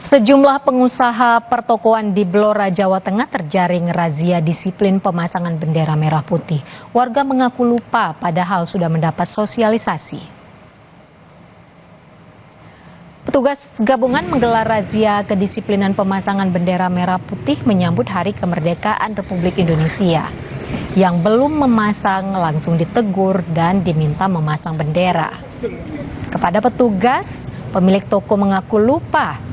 Sejumlah pengusaha pertokoan di Blora, Jawa Tengah terjaring razia disiplin pemasangan bendera merah putih. Warga mengaku lupa padahal sudah mendapat sosialisasi. Petugas gabungan menggelar razia kedisiplinan pemasangan bendera merah putih menyambut Hari Kemerdekaan Republik Indonesia. Yang belum memasang langsung ditegur dan diminta memasang bendera. Kepada petugas, pemilik toko mengaku lupa.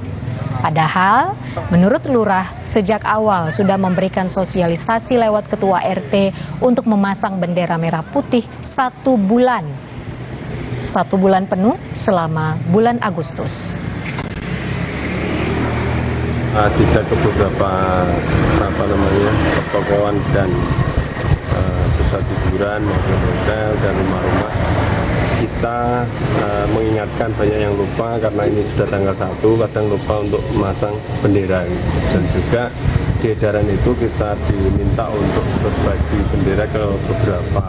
Padahal, menurut lurah, sejak awal sudah memberikan sosialisasi lewat ketua RT untuk memasang bendera merah putih 1 bulan. 1 bulan penuh selama bulan Agustus. Sidak ke beberapa pertokoan dan pusat hiburan maupun hotel dan rumah-rumah. Kita mengingatkan banyak yang lupa karena ini sudah tanggal 1, kadang lupa untuk memasang bendera. Dan juga di edaran itu kita diminta untuk berbagi bendera ke beberapa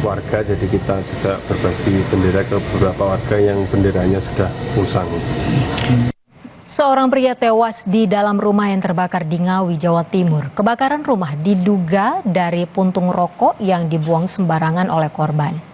warga, jadi kita juga berbagi bendera ke beberapa warga yang benderanya sudah usang. Seorang pria tewas di dalam rumah yang terbakar di Ngawi, Jawa Timur. Kebakaran rumah diduga dari puntung rokok yang dibuang sembarangan oleh korban.